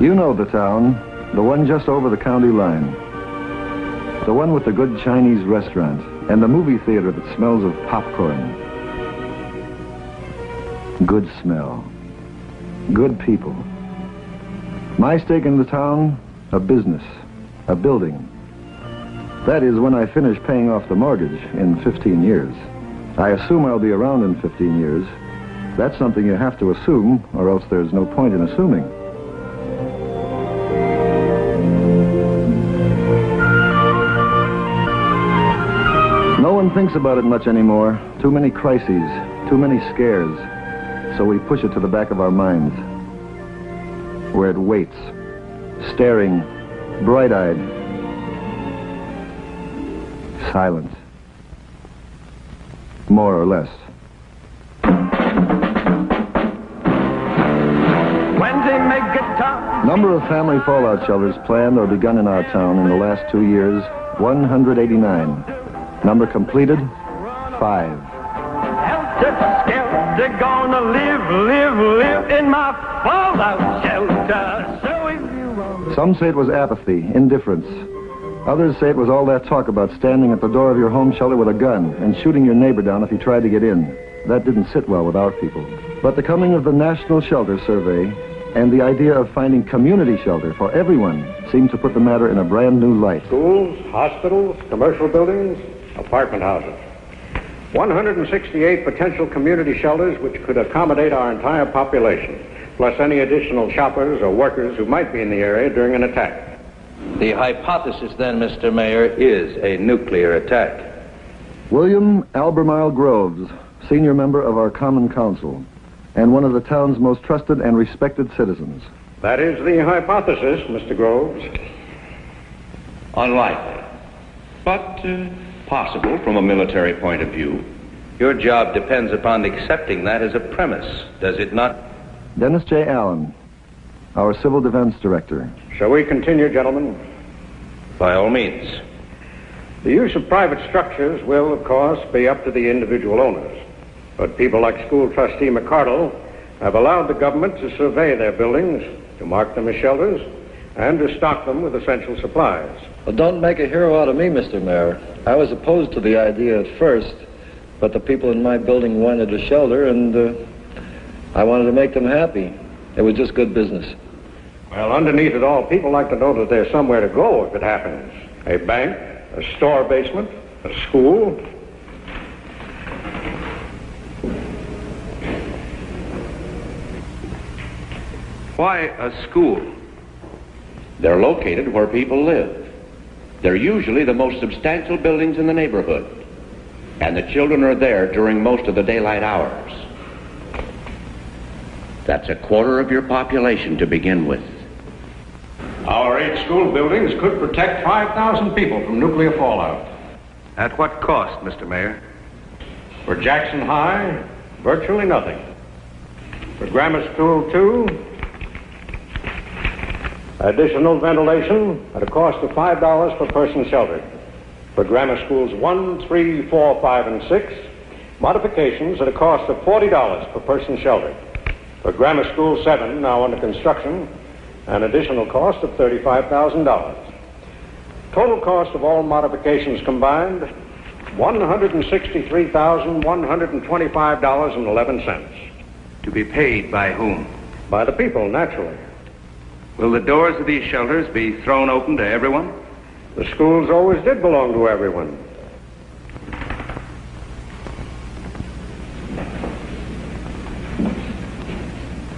You know the town, the one just over the county line. The one with the good Chinese restaurant and the movie theater that smells of popcorn. Good smell. Good people. My stake in the town, a business, a building. That is when I finish paying off the mortgage in 15 years. I assume I'll be around in 15 years. That's something you have to assume, or else there's no point in assuming. No one thinks about it much anymore. Too many crises, too many scares. So we push it to the back of our minds, where it waits, staring, bright-eyed, silent, more or less. Number of family fallout shelters planned or begun in our town in the last 2 years, 189. Number completed, 5. They're gonna live in my fallout shelter. Some say it was apathy, indifference. Others say it was all that talk about standing at the door of your home shelter with a gun and shooting your neighbor down if he tried to get in. That didn't sit well with our people. But the coming of the National Shelter Survey and the idea of finding community shelter for everyone seemed to put the matter in a brand new light. Schools, hospitals, commercial buildings, apartment houses. 168 potential community shelters which could accommodate our entire population, plus any additional shoppers or workers who might be in the area during an attack. The hypothesis then, Mr. Mayor, is a nuclear attack. William Albemarle Groves, senior member of our Common Council, and one of the town's most trusted and respected citizens. That is the hypothesis, Mr. Groves. Unlikely, but possible from a military point of view. Your job depends upon accepting that as a premise, does it not? Dennis J. Allen, our Civil Defense Director. Shall we continue, gentlemen? By all means. The use of private structures will, of course, be up to the individual owners. But people like School Trustee McCardle have allowed the government to survey their buildings, to mark them as shelters, and to stock them with essential supplies. Well, don't make a hero out of me, Mr. Mayor. I was opposed to the idea at first, but the people in my building wanted a shelter, and I wanted to make them happy. It was just good business. Well, underneath it all, people like to know that there's somewhere to go if it happens. A bank, a store basement, a school. Why a school? They're located where people live. They're usually the most substantial buildings in the neighborhood. And the children are there during most of the daylight hours. That's a quarter of your population to begin with. Our 8 school buildings could protect 5,000 people from nuclear fallout. At what cost, Mr. Mayor? For Jackson High, virtually nothing. For Grammar School 2, additional ventilation at a cost of $5 per person sheltered. For Grammar Schools 1, 3, 4, 5, and 6, modifications at a cost of $40 per person sheltered. For Grammar School 7, now under construction, an additional cost of $35,000. Total cost of all modifications combined, $163,125.11. To be paid by whom? By the people, naturally. Will the doors of these shelters be thrown open to everyone? The schools always did belong to everyone.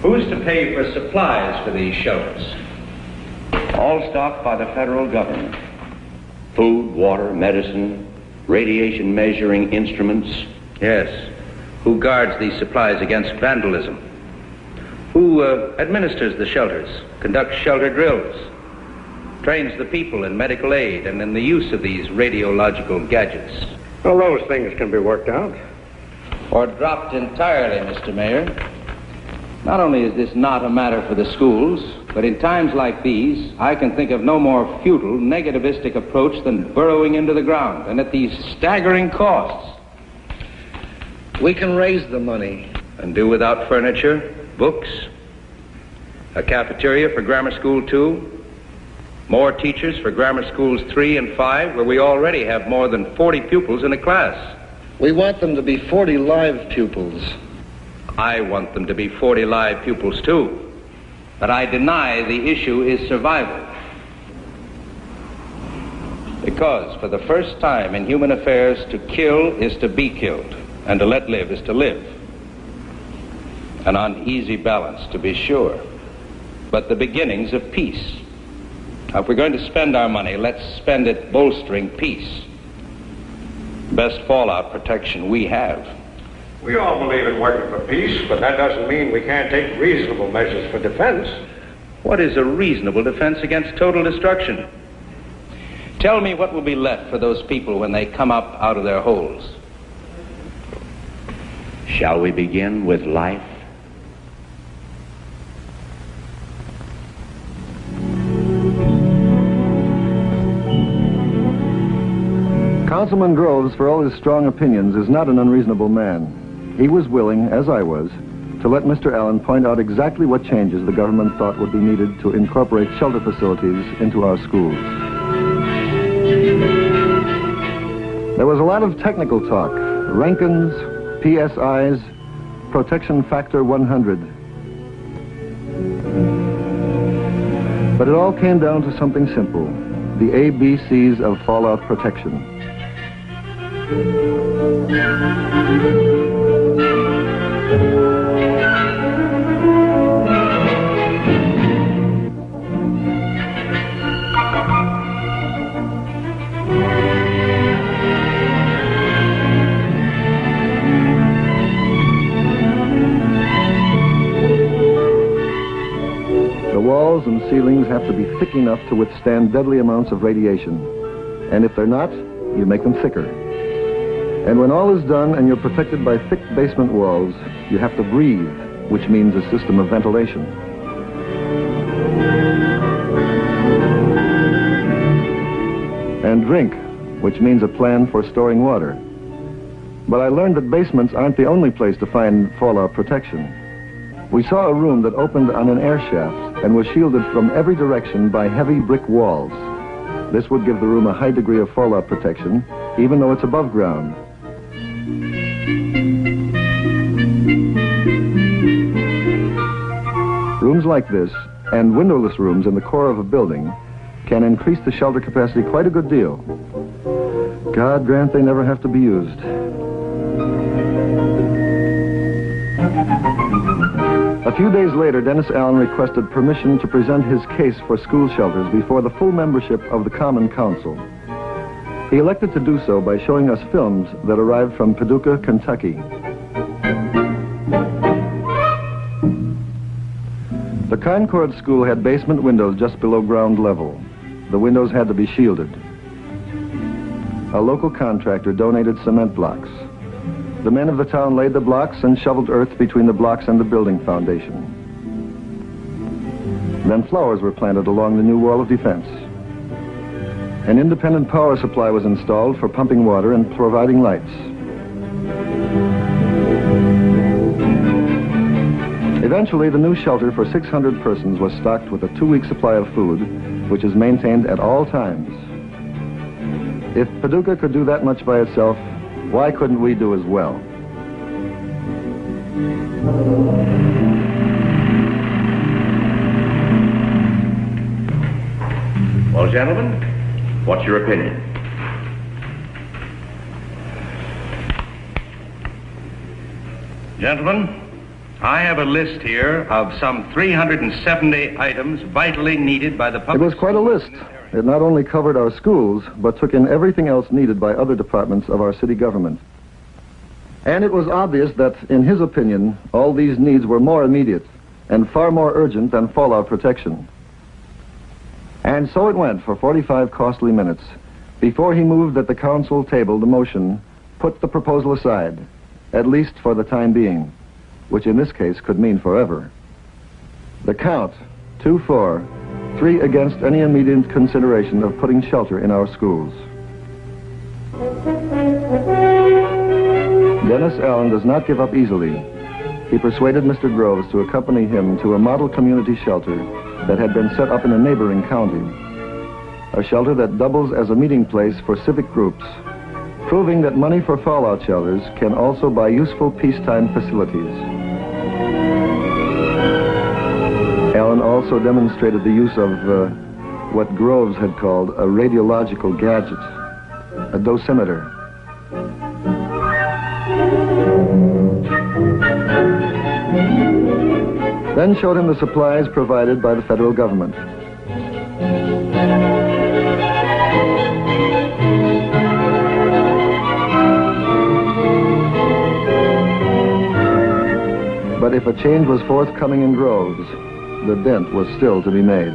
Who's to pay for supplies for these shelters? All stocked by the federal government. Food, water, medicine, radiation measuring instruments. Yes. Who guards these supplies against vandalism? Who administers the shelters, conducts shelter drills, trains the people in medical aid and in the use of these radiological gadgets? Well, those things can be worked out. Or dropped entirely, Mr. Mayor. Not only is this not a matter for the schools, but in times like these, I can think of no more futile, negativistic approach than burrowing into the ground, and at these staggering costs. We can raise the money. And do without furniture, books, a cafeteria for Grammar School 2, more teachers for Grammar Schools 3 and 5, where we already have more than 40 pupils in a class. We want them to be 40 live pupils. I want them to be 40 live pupils too, but I deny the issue is survival. Because for the first time in human affairs, to kill is to be killed, and to let live is to live. An uneasy balance, to be sure, but the beginnings of peace. Now, if we're going to spend our money, let's spend it bolstering peace. Best fallout protection we have. We all believe in working for peace, but that doesn't mean we can't take reasonable measures for defense. What is a reasonable defense against total destruction? Tell me what will be left for those people when they come up out of their holes. Shall we begin with life? Councilman Groves, for all his strong opinions, is not an unreasonable man. He was willing, as I was, to let Mr. Allen point out exactly what changes the government thought would be needed to incorporate shelter facilities into our schools. There was a lot of technical talk, Rankins, PSIs, protection factor 100. But it all came down to something simple, the ABCs of fallout protection. The walls and ceilings have to be thick enough to withstand deadly amounts of radiation. And if they're not, you make them thicker. And when all is done and you're protected by thick basement walls, you have to breathe, which means a system of ventilation. And drink, which means a plan for storing water. But I learned that basements aren't the only place to find fallout protection. We saw a room that opened on an air shaft and was shielded from every direction by heavy brick walls. This would give the room a high degree of fallout protection, even though it's above ground. Rooms like this, and windowless rooms in the core of a building, can increase the shelter capacity quite a good deal. God grant they never have to be used. A few days later, Dennis Allen requested permission to present his case for school shelters before the full membership of the Common Council. He elected to do so by showing us films that arrived from Paducah, Kentucky. The Concord School had basement windows just below ground level. The windows had to be shielded. A local contractor donated cement blocks. The men of the town laid the blocks and shoveled earth between the blocks and the building foundation. Then flowers were planted along the new wall of defense. An independent power supply was installed for pumping water and providing lights. Eventually, the new shelter for 600 persons was stocked with a 2-week supply of food, which is maintained at all times. If Paducah could do that much by itself, why couldn't we do as well? Well, gentlemen, what's your opinion? Gentlemen, I have a list here of some 370 items vitally needed by the public. It was quite a list. It not only covered our schools, but took in everything else needed by other departments of our city government. And it was obvious that, in his opinion, all these needs were more immediate and far more urgent than fallout protection. And so it went for 45 costly minutes before he moved that the council table the motion, put the proposal aside, at least for the time being, which in this case could mean forever. The count, 2-4, 3 against any immediate consideration of putting shelter in our schools. Dennis Allen does not give up easily. he persuaded Mr. Groves to accompany him to a model community shelter that had been set up in a neighboring county. A shelter that doubles as a meeting place for civic groups, proving that money for fallout shelters can also buy useful peacetime facilities. Allen also demonstrated the use of what Groves had called a radiological gadget, a dosimeter. Then showed him the supplies provided by the federal government. But if a change was forthcoming in Groves, the dent was still to be made.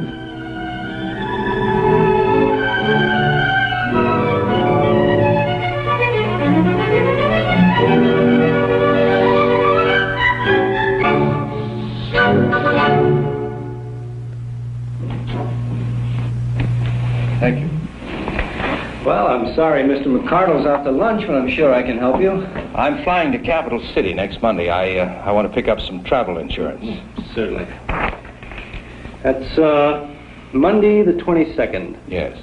Thank you. Well, I'm sorry Mr. McCardle's out to lunch, but I'm sure I can help you. I'm flying to Capital City next Monday. I want to pick up some travel insurance. Certainly. That's Monday the 22nd. Yes.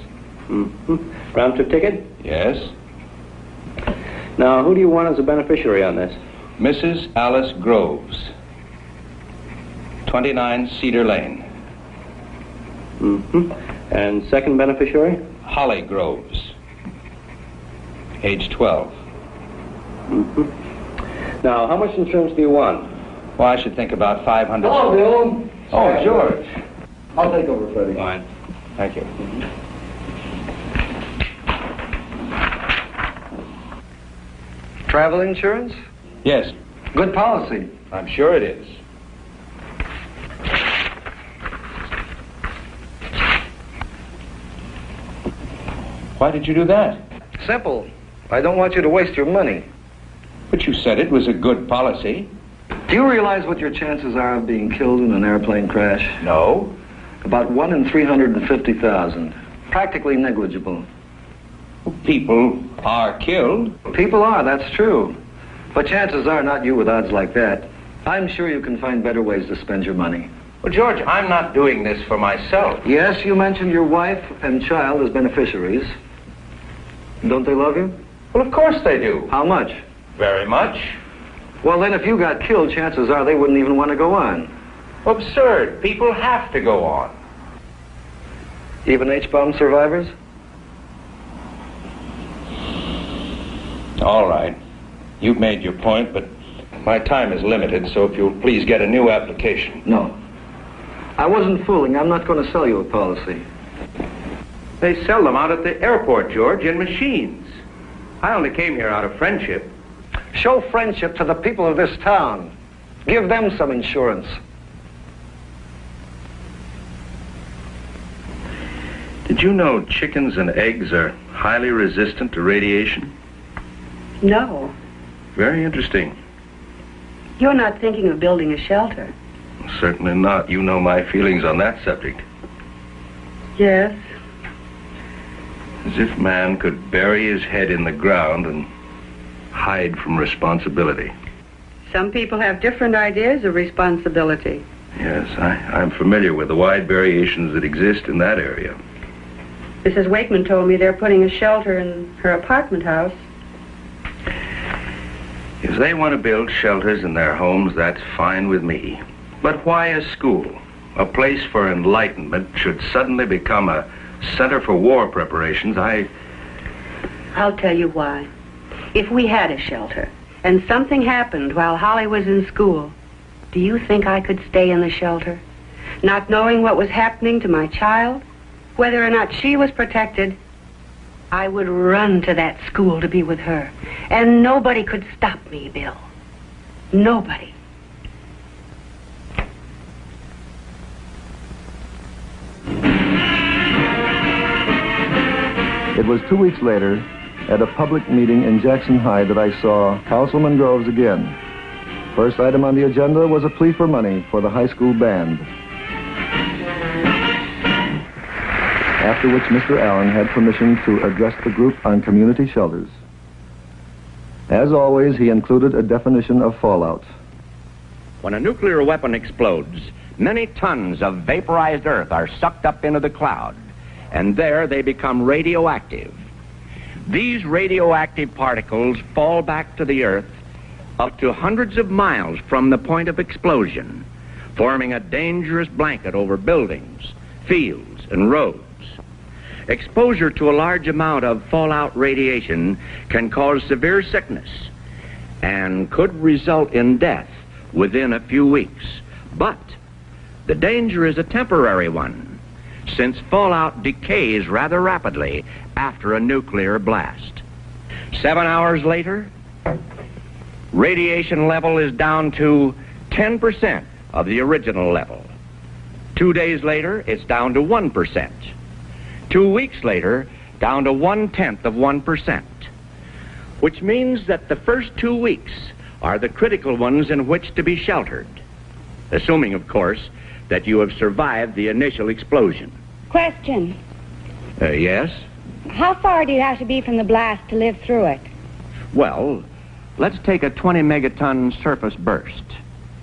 Mm-hmm. Round trip ticket? Yes. Now, who do you want as a beneficiary on this? Mrs. Alice Groves, 29 Cedar Lane. Mm-hmm. And second beneficiary? Holly Groves, age 12. Mm-hmm. Now, how much insurance do you want? Well, I should think about $500. Hello, Bill. Oh, George. I'll take over, Freddie. Fine. Thank you. Travel insurance? Yes, Good policy. I'm sure it is. Why did you do that? Simple. I don't want you to waste your money. But you said it was a good policy. Do you realize what your chances are of being killed in an airplane crash? No. About 1 in 350,000. Practically negligible. People are killed. People are, that's true. But chances are not you with odds like that. I'm sure you can find better ways to spend your money. Well, George, I'm not doing this for myself. Yes, you mentioned your wife and child as beneficiaries. Don't they love you? Well, of course they do. How much? Very much. Well, then if you got killed, chances are they wouldn't even want to go on. Absurd. People have to go on. Even H-bomb survivors? All right. You've made your point, but my time is limited, so if you'll please get a new application. No. I wasn't fooling. I'm not going to sell you a policy. They sell them out at the airport, George, in machines. I only came here out of friendship. Show friendship to the people of this town. Give them some insurance. Did you know chickens and eggs are highly resistant to radiation? No. Very interesting. You're not thinking of building a shelter. Certainly not. You know my feelings on that subject. Yes. As if man could bury his head in the ground and hide from responsibility. Some people have different ideas of responsibility. Yes, I'm familiar with the wide variations that exist in that area. Mrs. Wakeman told me they're putting a shelter in her apartment house. If they want to build shelters in their homes, that's fine with me. But why a school, a place for enlightenment, should suddenly become a center for war preparations? I'll tell you why. If we had a shelter and something happened while Holly was in school, do you think I could stay in the shelter? Not knowing what was happening to my child, whether or not she was protected, I would run to that school to be with her. And nobody could stop me, Bill. Nobody. It was 2 weeks later, at a public meeting in Jackson High, that I saw Councilman Groves again. First item on the agenda was a plea for money for the high school band. After which Mr. Allen had permission to address the group on community shelters. As always, he included a definition of fallout. When a nuclear weapon explodes, many tons of vaporized earth are sucked up into the cloud, and there they become radioactive. These radioactive particles fall back to the earth up to hundreds of miles from the point of explosion, forming a dangerous blanket over buildings, fields, and roads. Exposure to a large amount of fallout radiation can cause severe sickness and could result in death within a few weeks. But the danger is a temporary one, since fallout decays rather rapidly after a nuclear blast. 7 hours later, radiation level is down to 10% of the original level. 2 days later, it's down to 1%. 2 weeks later, down to 1/10 of 1%, which means that the first 2 weeks are the critical ones in which to be sheltered, assuming, of course, that you have survived the initial explosion. Question. Yes? How far do you have to be from the blast to live through it? Well, let's take a 20 megaton surface burst.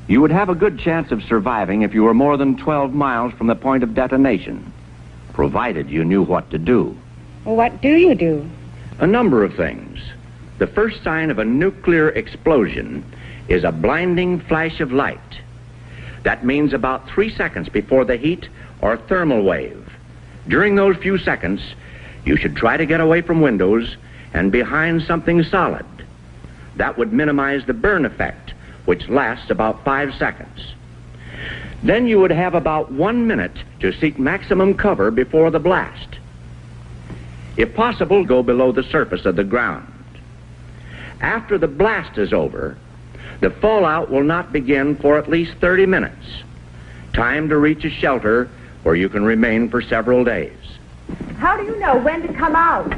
You would have a good chance of surviving if you were more than 12 miles from the point of detonation, provided you knew what to do. Well, what do you do? A number of things. The first sign of a nuclear explosion is a blinding flash of light. That means about 3 seconds before the heat or thermal wave. During those few seconds, you should try to get away from windows and behind something solid. That would minimize the burn effect, which lasts about 5 seconds. Then you would have about 1 minute to seek maximum cover before the blast. If possible, go below the surface of the ground. After the blast is over, the fallout will not begin for at least 30 minutes. Time to reach a shelter where you can remain for several days. How do you know when to come out?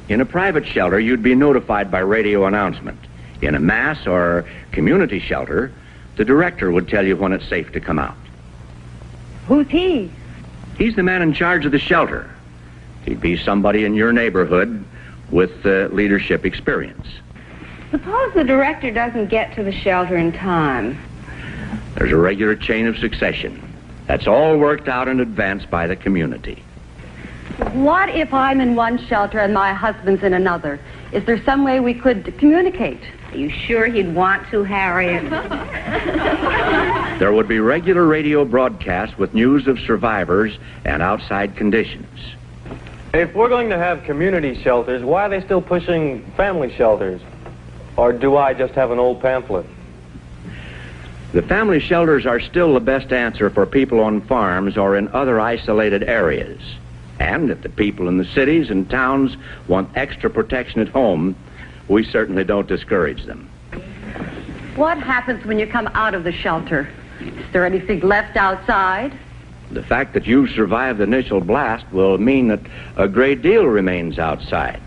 In a private shelter, you'd be notified by radio announcement. In a mass or community shelter, the director would tell you when it's safe to come out. Who's he? He's the man in charge of the shelter. He'd be somebody in your neighborhood with leadership experience. Suppose the director doesn't get to the shelter in time. There's a regular chain of succession. That's all worked out in advance by the community. What if I'm in one shelter and my husband's in another? Is there some way we could communicate? Are you sure he'd want to, Harriet? There would be regular radio broadcasts with news of survivors and outside conditions. If we're going to have community shelters, why are they still pushing family shelters? Or do I just have an old pamphlet? The family shelters are still the best answer for people on farms or in other isolated areas. And if the people in the cities and towns want extra protection at home, we certainly don't discourage them. What happens when you come out of the shelter? Is there anything left outside? The fact that you survived the initial blast will mean that a great deal remains outside.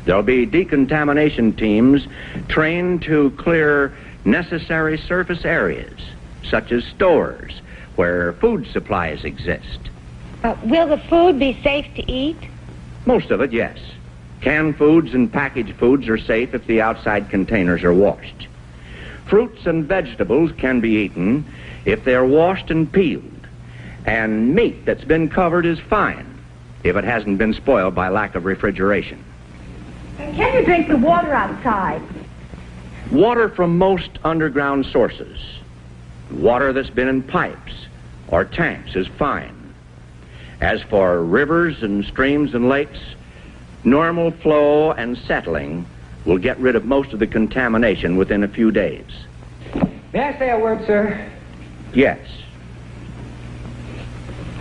There'll be decontamination teams trained to clear necessary surface areas, such as stores where food supplies exist. Will the food be safe to eat? Most of it, yes. Canned foods and packaged foods are safe if the outside containers are washed. Fruits and vegetables can be eaten if they're washed and peeled. And meat that's been covered is fine if it hasn't been spoiled by lack of refrigeration. Can you drink the water outside? Water from most underground sources. Water that's been in pipes or tanks is fine. As for rivers and streams and lakes, normal flow and settling will get rid of most of the contamination within a few days. May I say a word, sir? Yes.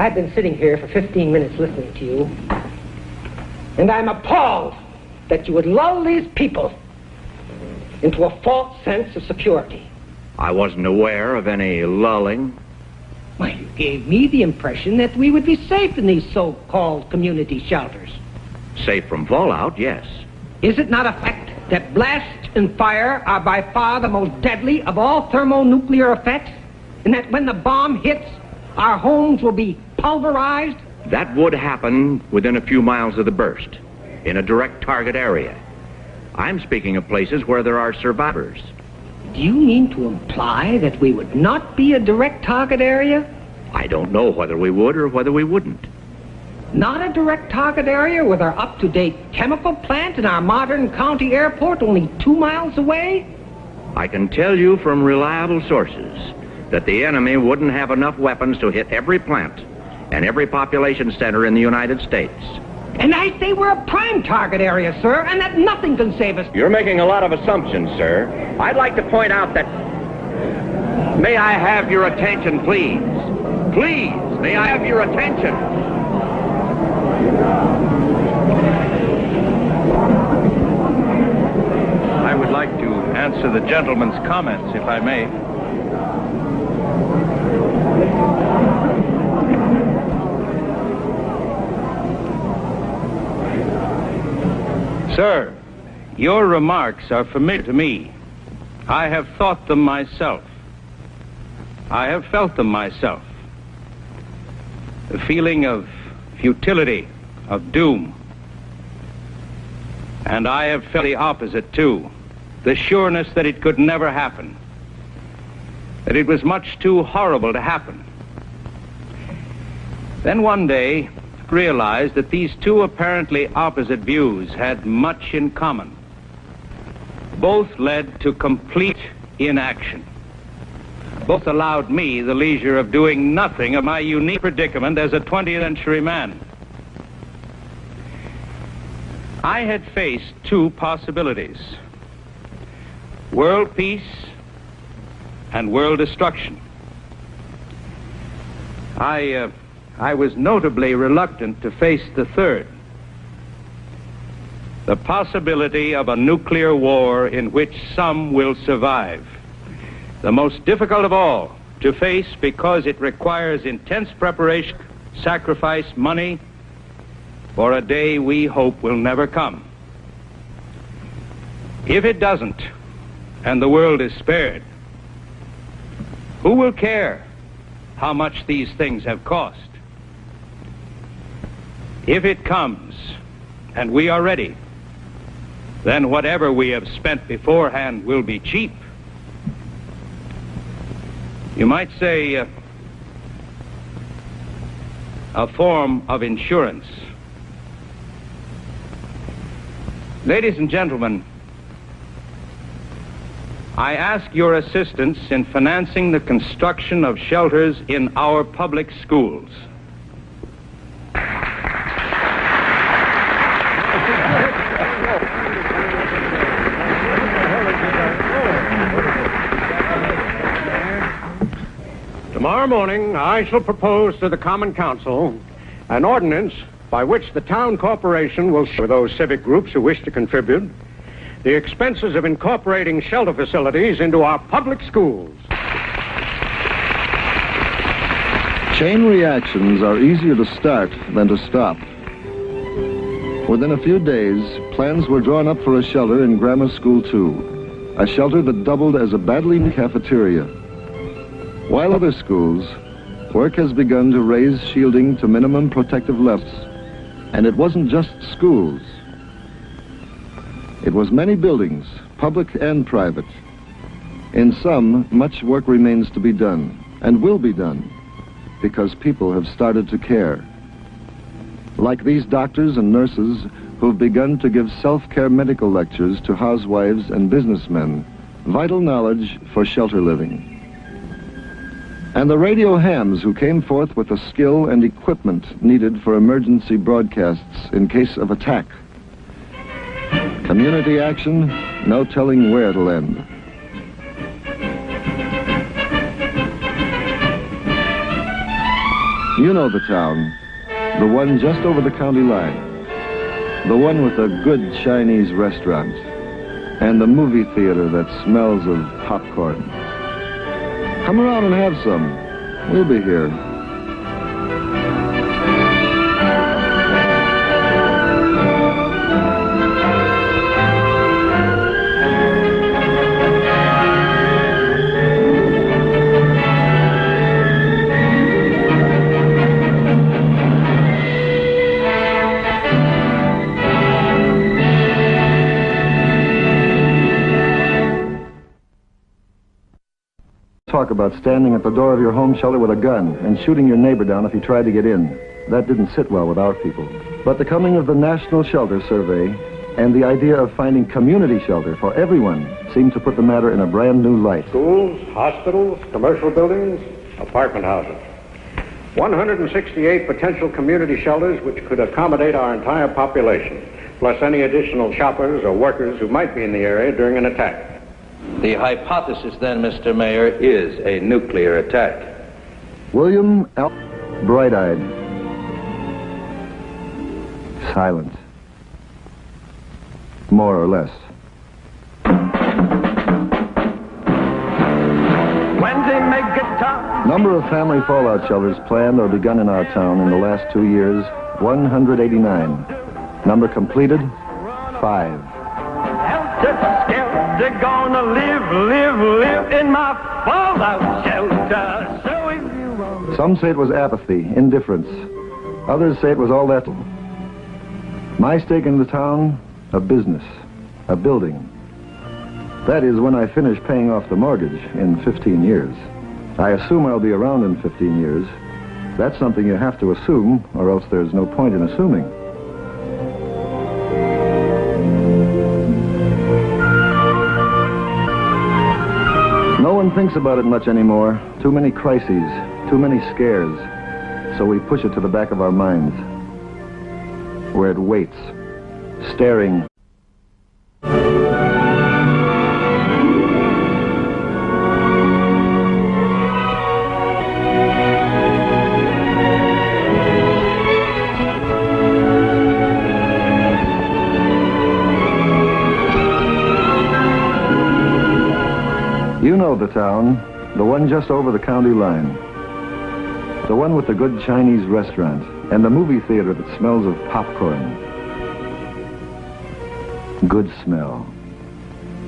I've been sitting here for 15 minutes listening to you, and I'm appalled that you would lull these people into a false sense of security. I wasn't aware of any lulling. Why, you gave me the impression that we would be safe in these so-called community shelters. Safe from fallout, yes. Is it not a fact that blast and fire are by far the most deadly of all thermonuclear effects? And that when the bomb hits, our homes will be pulverized? That would happen within a few miles of the burst, in a direct target area. I'm speaking of places where there are survivors. Do you mean to imply that we would not be a direct target area? I don't know whether we would or whether we wouldn't. Not a direct target area with our up-to-date chemical plant and our modern county airport only 2 miles away? I can tell you from reliable sources that the enemy wouldn't have enough weapons to hit every plant and every population center in the United States. And I say we're a prime target area, sir, and that nothing can save us. You're making a lot of assumptions, sir. I'd like to point out that... May I have your attention, please? Please, may I have your attention? I would like to answer the gentleman's comments, if I may. Sir, your remarks are familiar to me. I have thought them myself. I have felt them myself. The feeling of futility, of doom. And I have felt the opposite, too. The sureness that it could never happen. That it was much too horrible to happen. Then one day, realized that these two apparently opposite views had much in common. Both led to complete inaction. Both allowed me the leisure of doing nothing of my unique predicament as a 20th century man. I had faced two possibilities: world peace and world destruction. I was notably reluctant to face the third, the possibility of a nuclear war in which some will survive. The most difficult of all to face because it requires intense preparation, sacrifice, money, for a day we hope will never come. If it doesn't, and the world is spared, who will care how much these things have cost? If it comes, and we are ready, then whatever we have spent beforehand will be cheap. You might say a form of insurance. Ladies and gentlemen, I ask your assistance in financing the construction of shelters in our public schools. Tomorrow morning, I shall propose to the Common Council an ordinance by which the town corporation will share with those civic groups who wish to contribute the expenses of incorporating shelter facilities into our public schools. Chain reactions are easier to start than to stop. Within a few days, plans were drawn up for a shelter in Grammar School 2, a shelter that doubled as a badly needed cafeteria. While other schools, work has begun to raise shielding to minimum protective levels. And it wasn't just schools. It was many buildings, public and private. In some, much work remains to be done, and will be done, because people have started to care. Like these doctors and nurses who've begun to give self-care medical lectures to housewives and businessmen, vital knowledge for shelter living. And the radio hams who came forth with the skill and equipment needed for emergency broadcasts in case of attack. Community action, no telling where it'll end. You know the town, the one just over the county line, the one with a good Chinese restaurant, and the movie theater that smells of popcorn. Come around and have some. We'll be here. talk about standing at the door of your home shelter with a gun and shooting your neighbor down if he tried to get in. That didn't sit well with our people. But the coming of the National Shelter Survey and the idea of finding community shelter for everyone seemed to put the matter in a brand new light. Schools, hospitals, commercial buildings, apartment houses. 168 potential community shelters which could accommodate our entire population, plus any additional shoppers or workers who might be in the area during an attack. The hypothesis then, Mr. Mayor, is a nuclear attack. William L. Bright-eyed. Silent. More or less. Number of family fallout shelters planned or begun in our town in the last 2 years, 189. Number completed, 5. They're gonna live in my fallout shelter. So if you want... Some say it was apathy, indifference. Others say it was all that. My stake in the town, a business, a building. That is when I finish paying off the mortgage in 15 years. I assume I'll be around in 15 years. That's something you have to assume, or else there's no point in assuming. No one thinks about it much anymore. Too many crises, too many scares. So we push it to the back of our minds, where it waits, staring. You know the town, the one just over the county line. The one with the good Chinese restaurant and the movie theater that smells of popcorn. Good smell.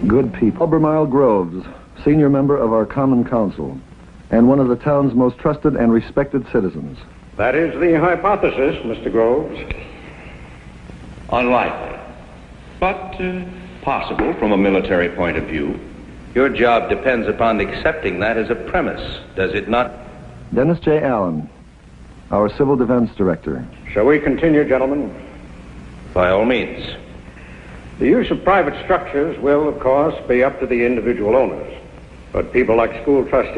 Good people. Albemarle Groves, senior member of our Common Council, and one of the town's most trusted and respected citizens. That is the hypothesis, Mr. Groves. Unlikely, but possible from a military point of view. Your job depends upon accepting that as a premise, does it not? Dennis J. Allen, our Civil Defense Director. Shall we continue, gentlemen? By all means. The use of private structures will, of course, be up to the individual owners. But people like school trustees